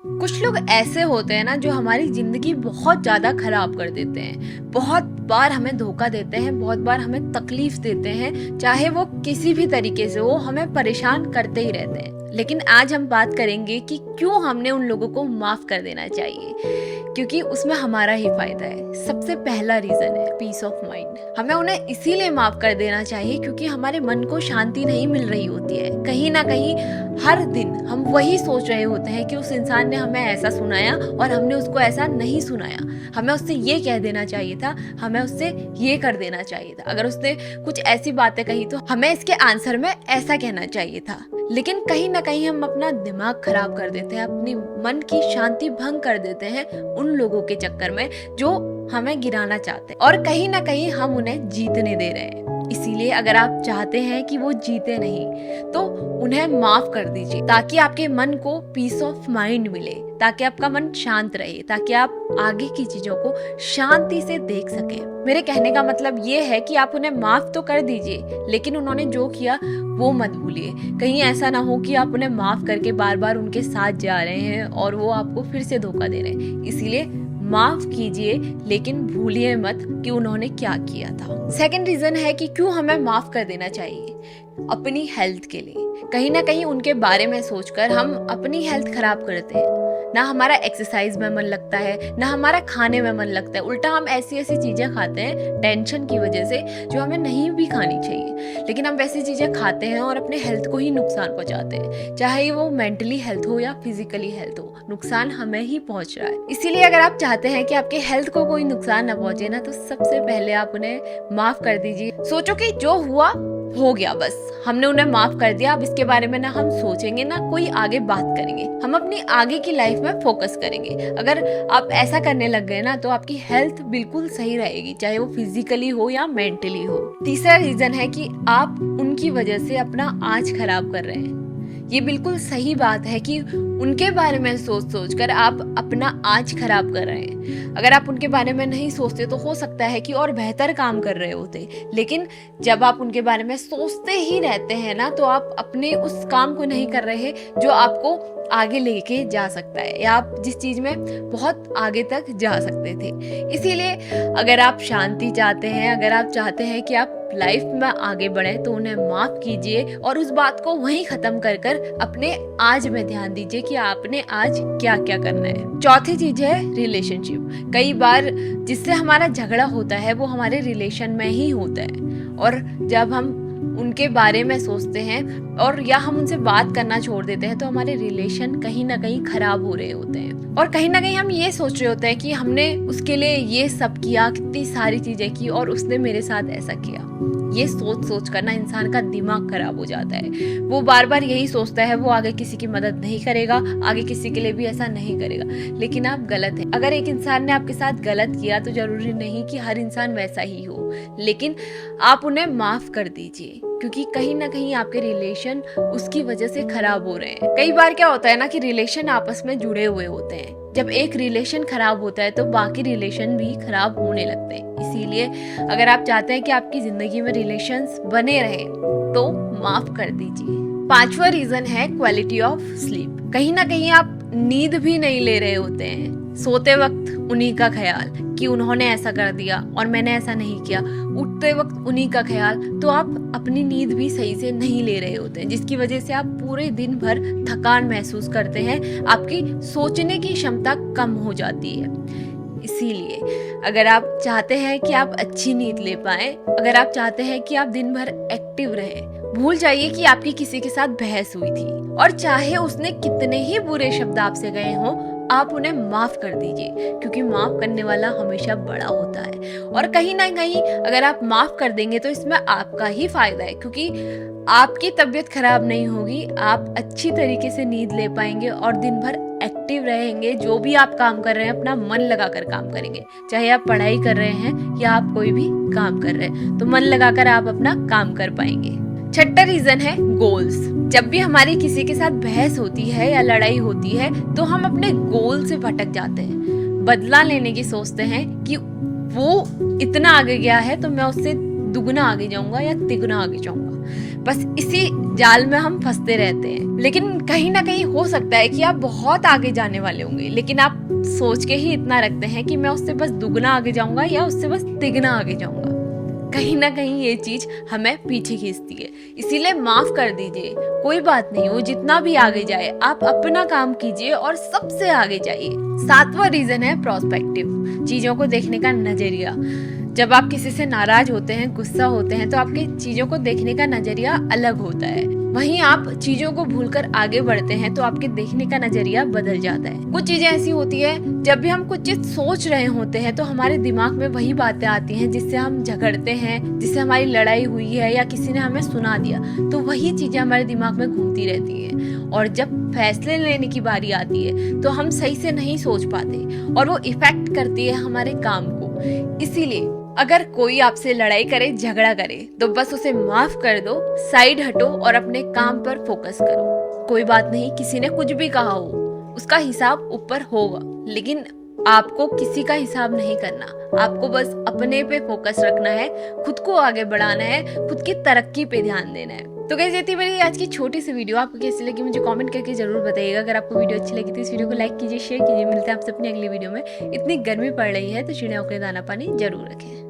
कुछ लोग ऐसे होते हैं ना जो हमारी जिंदगी बहुत ज्यादा खराब कर देते हैं, बहुत बार हमें धोखा देते हैं, बहुत बार हमें तकलीफ देते हैं, चाहे वो किसी भी तरीके से हो, हमें परेशान करते ही रहते हैं। लेकिन आज हम बात करेंगे कि क्यों हमने उन लोगों को माफ कर देना चाहिए, क्योंकि उसमें हमारा ही फायदा है। सबसे पहला रीजन है पीस ऑफ माइंड। हमें उन्हें इसीलिए माफ कर देना चाहिए क्योंकि हमारे मन को शांति नहीं मिल रही होती है। कहीं ना कहीं हर दिन हम वही सोच रहे होते हैं कि उस इंसान ने हमें ऐसा सुनाया और हमने उसको ऐसा नहीं सुनाया, हमें उससे ये कह देना चाहिए था, हमें उससे ये कर देना चाहिए था, अगर उसने कुछ ऐसी बातें कही तो हमें इसके आंसर में ऐसा कहना चाहिए था। लेकिन कहीं ना कहीं हम अपना दिमाग खराब कर देते हैं, अपनी मन की शांति भंग कर देते हैं उन लोगों के चक्कर में जो हमें गिराना चाहते हैं, और कहीं ना कहीं हम उन्हें जीतने दे रहे हैं। इसीलिए अगर आप चाहते हैं कि वो जीते नहीं तो उन्हें माफ कर दीजिए, ताकि आपके मन को पीस ऑफ माइंड मिले, ताकि आपका मन शांत रहे, ताकि आप आगे की चीजों को शांति से देख सकें। मेरे कहने का मतलब ये है कि आप उन्हें माफ तो कर दीजिए, लेकिन उन्होंने जो किया वो मत भूलिए। कहीं ऐसा ना हो कि आप उन्हें माफ करके बार बार उनके साथ जा रहे हैं और वो आपको फिर से धोखा दे रहे हैं। इसीलिए माफ कीजिए, लेकिन भूलिए मत कि उन्होंने क्या किया था। सेकंड रीजन है कि क्यों हमें माफ कर देना चाहिए, अपनी हेल्थ के लिए। कहीं ना कहीं उनके बारे में सोचकर हम अपनी हेल्थ खराब करते हैं। ना हमारा एक्सरसाइज में मन लगता है, ना हमारा खाने में मन लगता है। उल्टा हम ऐसी ऐसी चीजें खाते हैं टेंशन की वजह से जो हमें नहीं भी खानी चाहिए, लेकिन हम वैसी चीजें खाते हैं और अपने हेल्थ को ही नुकसान पहुंचाते हैं। चाहे वो मेंटली हेल्थ हो या फिजिकली हेल्थ हो, नुकसान हमें ही पहुंच रहा है। इसीलिए अगर आप चाहते हैं कि आपके हेल्थ को कोई नुकसान ना पहुंचे ना, तो सबसे पहले आप उन्हें माफ कर दीजिए। सोचो कि जो हुआ हो गया, बस हमने उन्हें माफ कर दिया। अब इसके बारे में ना हम सोचेंगे ना कोई आगे बात करेंगे, हम अपनी आगे की लाइफ में फोकस करेंगे। अगर आप ऐसा करने लग गए ना तो आपकी हेल्थ बिल्कुल सही रहेगी, चाहे वो फिजिकली हो या मेंटली हो। तीसरा रीजन है कि आप उनकी वजह से अपना आज खराब कर रहे हैं। ये बिल्कुल सही बात है कि उनके बारे में सोच सोच कर आप अपना आज खराब कर रहे हैं। अगर आप उनके बारे में नहीं सोचते तो हो सकता है कि और बेहतर काम कर रहे होते, लेकिन जब आप उनके बारे में सोचते ही रहते हैं ना, तो आप अपने उस काम को नहीं कर रहे जो आपको आगे लेके जा सकता है, या आप जिस चीज में बहुत आगे तक जा सकते थे। इसीलिए अगर आप शांति चाहते हैं, अगर आप चाहते हैं कि आप लाइफ में आगे बढ़े, तो उन्हें माफ कीजिए और उस बात को वहीं खत्म कर कर अपने आज में ध्यान दीजिए कि आपने आज क्या क्या करना है। चौथी चीज है रिलेशनशिप। कई बार जिससे हमारा झगड़ा होता है वो हमारे रिलेशन में ही होता है, और जब हम उनके बारे में सोचते हैं और या हम उनसे बात करना छोड़ देते हैं तो हमारे रिलेशन कहीं ना कहीं खराब हो रहे होते हैं। और कहीं ना कहीं हम ये सोच रहे होते हैं कि हमने उसके लिए ये सब किया, कितनी सारी चीजें की, और उसने मेरे साथ ऐसा किया। ये सोच सोच कर ना इंसान का दिमाग खराब हो जाता है। वो बार बार यही सोचता है, वो आगे किसी की मदद नहीं करेगा, आगे किसी के लिए भी ऐसा नहीं करेगा। लेकिन आप गलत हैं। अगर एक इंसान ने आपके साथ गलत किया तो जरूरी नहीं कि हर इंसान वैसा ही हो, लेकिन आप उन्हें माफ कर दीजिए, क्योंकि कहीं ना कहीं आपके रिलेशन उसकी वजह से खराब हो रहे हैं। कई बार क्या होता है ना कि रिलेशन आपस में जुड़े हुए होते हैं। जब एक रिलेशन खराब होता है तो बाकी रिलेशन भी खराब होने लगते हैं। इसीलिए अगर आप चाहते हैं कि आपकी जिंदगी में रिलेशंस बने रहे तो माफ कर दीजिए। पांचवा रीजन है क्वालिटी ऑफ स्लीप। कहीं ना कहीं आप नींद भी नहीं ले रहे होते हैं। सोते वक्त उन्हीं का ख्याल कि उन्होंने ऐसा कर दिया और मैंने ऐसा नहीं किया, उठते वक्त उन्हीं का ख्याल, तो आप अपनी नींद भी सही से नहीं ले रहे होते हैं, जिसकी वजह से आप पूरे दिन भर थकान महसूस करते हैं, आपकी सोचने की क्षमता कम हो जाती है। इसीलिए अगर आप चाहते हैं कि आप अच्छी नींद ले पाएं, अगर आप चाहते हैं कि आप दिन भर एक्टिव रहें, भूल जाइए कि आपकी किसी के साथ बहस हुई थी, और चाहे उसने कितने ही बुरे शब्द आपसे गए हों, आप उन्हें माफ कर दीजिए, क्योंकि माफ करने वाला हमेशा बड़ा होता है। और कहीं ना कहीं अगर आप माफ कर देंगे तो इसमें आपका ही फायदा है, क्योंकि आपकी तबीयत खराब नहीं होगी, आप अच्छी तरीके से नींद ले पाएंगे और दिन भर एक्टिव रहेंगे। जो भी आप काम कर रहे हैं अपना मन लगाकर काम करेंगे, चाहे आप पढ़ाई कर रहे हैं या आप कोई भी काम कर रहे हैं, तो मन लगाकर आप अपना काम कर पाएंगे। छठा रीजन है गोल्स। जब भी हमारी किसी के साथ बहस होती है या लड़ाई होती है तो हम अपने गोल से भटक जाते हैं, बदला लेने की सोचते हैं कि वो इतना आगे गया है तो मैं उससे दुगना आगे जाऊंगा या तिगुना आगे जाऊंगा। बस इसी जाल में हम फंसते रहते हैं। लेकिन कहीं ना कहीं हो सकता है कि आप बहुत आगे जाने वाले होंगे, लेकिन आप सोच के ही इतना रखते हैं कि मैं उससे बस दुगना आगे जाऊंगा या उससे बस तिगुना आगे जाऊंगा। कहीं ना कहीं ये चीज हमें पीछे खींचती है। इसीलिए माफ कर दीजिए, कोई बात नहीं, वो जितना भी आगे जाए आप अपना काम कीजिए और सबसे आगे जाइए। 7वां रीजन है प्रोस्पेक्टिव, चीजों को देखने का नजरिया। जब आप किसी से नाराज होते हैं, गुस्सा होते हैं, तो आपके चीजों को देखने का नजरिया अलग होता है। वहीं आप चीजों को भूलकर आगे बढ़ते हैं तो आपके देखने का नजरिया बदल जाता है। कुछ चीजें ऐसी होती है, जब भी हम कुछ चीज सोच रहे होते हैं तो हमारे दिमाग में वही बातें आती हैं जिससे हम झगड़ते हैं, जिससे हमारी लड़ाई हुई है या किसी ने हमें सुना दिया, तो वही चीजें हमारे दिमाग में घूमती रहती हैं। और जब फैसले लेने की बारी आती है तो हम सही से नहीं सोच पाते और वो इफेक्ट करती है हमारे काम को। इसीलिए अगर कोई आपसे लड़ाई करे, झगड़ा करे, तो बस उसे माफ कर दो, साइड हटो और अपने काम पर फोकस करो। कोई बात नहीं, किसी ने कुछ भी कहा हो, उसका हिसाब ऊपर होगा, लेकिन आपको किसी का हिसाब नहीं करना। आपको बस अपने पे फोकस रखना है, खुद को आगे बढ़ाना है, खुद की तरक्की पे ध्यान देना है। तो गाइस, ये थी मेरी आज की छोटी सी वीडियो। आपको कैसी लगी मुझे कमेंट करके जरूर बताइएगा। अगर आपको वीडियो अच्छी लगी तो इस वीडियो को लाइक कीजिए, शेयर कीजिए। मिलते हैं आपसे अपनी अगली वीडियो में। इतनी गर्मी पड़ रही है तो चिड़ियों के दाना पानी जरूर रखें।